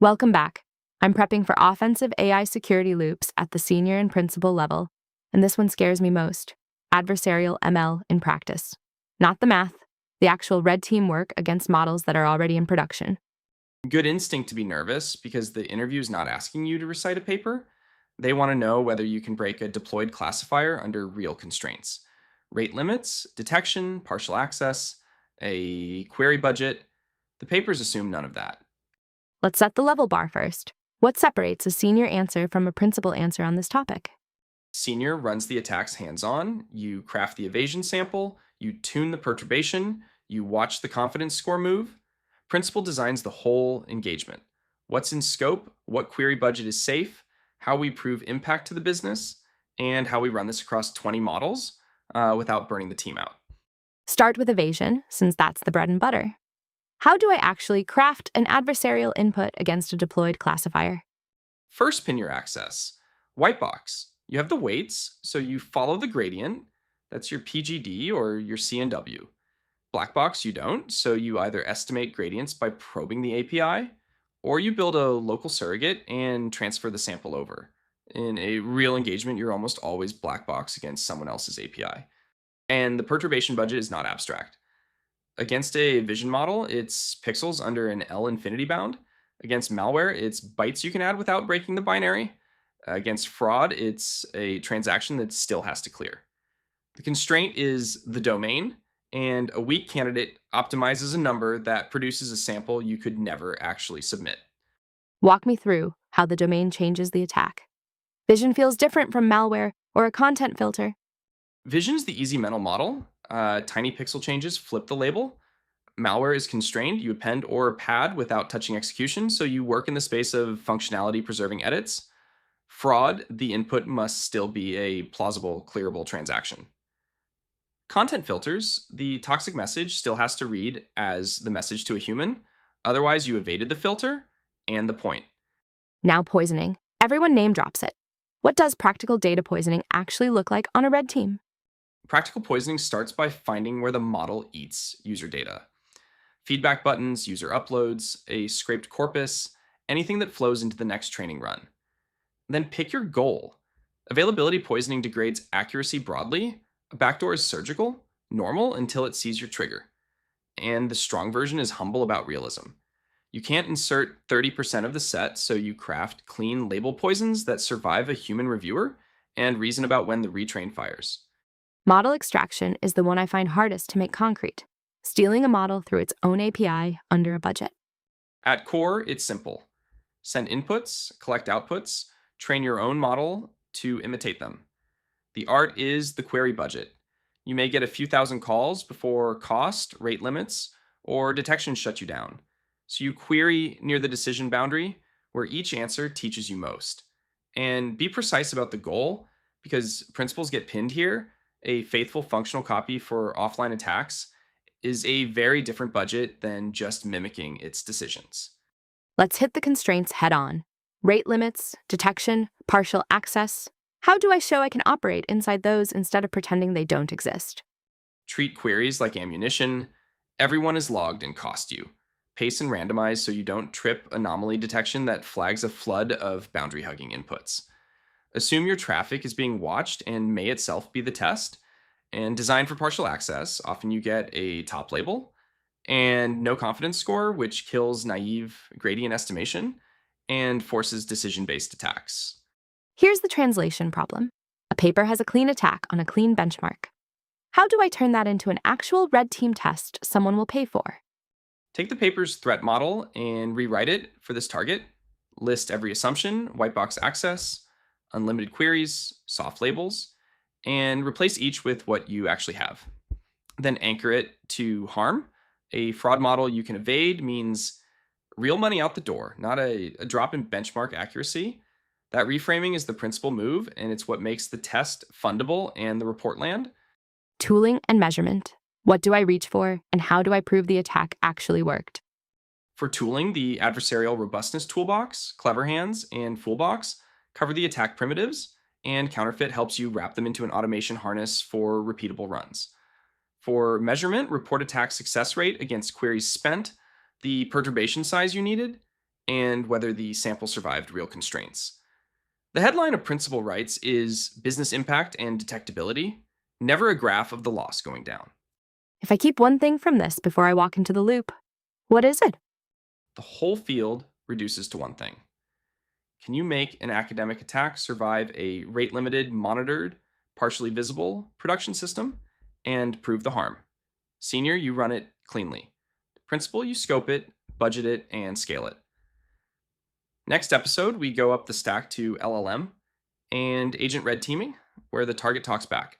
Welcome back. I'm prepping for offensive AI security loops at the senior and principal level, and this one scares me most: adversarial ML in practice. Not the math, the actual red team work against models that are already in production. Good instinct to be nervous because the interview is not asking you to recite a paper. They want to know whether you can break a deployed classifier under real constraints. Rate limits, detection, partial access, a query budget. The papers assume none of that. Let's set the level bar first. What separates a senior answer from a principal answer on this topic? Senior runs the attacks hands-on. You craft the evasion sample, you tune the perturbation, you watch the confidence score move. Principal designs the whole engagement. What's in scope, what query budget is safe, how we prove impact to the business, and how we run this across 20 models without burning the team out. Start with evasion, since that's the bread and butter. How do I actually craft an adversarial input against a deployed classifier? First, pin your access. White box. You have the weights, so you follow the gradient. That's your PGD or your CNW. Black box, you don't, so you either estimate gradients by probing the API, or you build a local surrogate and transfer the sample over. In a real engagement, you're almost always black box against someone else's API. And the perturbation budget is not abstract. Against a vision model, it's pixels under an L infinity bound. Against malware, it's bytes you can add without breaking the binary. Against fraud, it's a transaction that still has to clear. The constraint is the domain, and a weak candidate optimizes a number that produces a sample you could never actually submit. Walk me through how the domain changes the attack. Vision feels different from malware or a content filter. Vision's the easy mental model. Tiny pixel changes flip the label. Malware is constrained. You append or pad without touching execution, so you work in the space of functionality preserving edits. Fraud, the input must still be a plausible, clearable transaction. Content filters, the toxic message still has to read as the message to a human. Otherwise, you evaded the filter and the point. Now poisoning. Everyone name drops it. What does practical data poisoning actually look like on a red team? Practical poisoning starts by finding where the model eats user data. Feedback buttons, user uploads, a scraped corpus, anything that flows into the next training run. Then pick your goal. Availability poisoning degrades accuracy broadly. A backdoor is surgical, normal until it sees your trigger. And the strong version is humble about realism. You can't insert 30% of the set, so you craft clean label poisons that survive a human reviewer and reason about when the retrain fires. Model extraction is the one I find hardest to make concrete, stealing a model through its own API under a budget. At core, it's simple. Send inputs, collect outputs, train your own model to imitate them. The art is the query budget. You may get a few thousand calls before cost, rate limits, or detection shut you down. So you query near the decision boundary where each answer teaches you most. And be precise about the goal, because principles get pinned here. A faithful functional copy for offline attacks is a very different budget than just mimicking its decisions. Let's hit the constraints head on. Rate limits, detection, partial access. How do I show I can operate inside those instead of pretending they don't exist? Treat queries like ammunition. Everyone is logged and cost you. Pace and randomize so you don't trip anomaly detection that flags a flood of boundary hugging inputs. Assume your traffic is being watched and may itself be the test. And design for partial access. Often you get a top label and no confidence score, which kills naive gradient estimation and forces decision-based attacks. Here's the translation problem. A paper has a clean attack on a clean benchmark. How do I turn that into an actual red team test someone will pay for? Take the paper's threat model and rewrite it for this target. List every assumption, white box access, unlimited queries, soft labels, and replace each with what you actually have. Then anchor it to harm. A fraud model you can evade means real money out the door, not a drop in benchmark accuracy. That reframing is the principal move, and it's what makes the test fundable and the report land. Tooling and measurement. What do I reach for, and how do I prove the attack actually worked? For tooling, the adversarial robustness toolbox, clever hands, and foolbox cover the attack primitives, and counterfeit helps you wrap them into an automation harness for repeatable runs. For measurement, report attack success rate against queries spent, the perturbation size you needed, and whether the sample survived real constraints. The headline of principal writes is business impact and detectability, never a graph of the loss going down. If I keep one thing from this before I walk into the loop, what is it? The whole field reduces to one thing. Can you make an academic attack survive a rate limited, monitored, partially visible production system and prove the harm? Senior, you run it cleanly. Principal, you scope it, budget it, and scale it. Next episode, we go up the stack to LLM and agent red teaming, where the target talks back.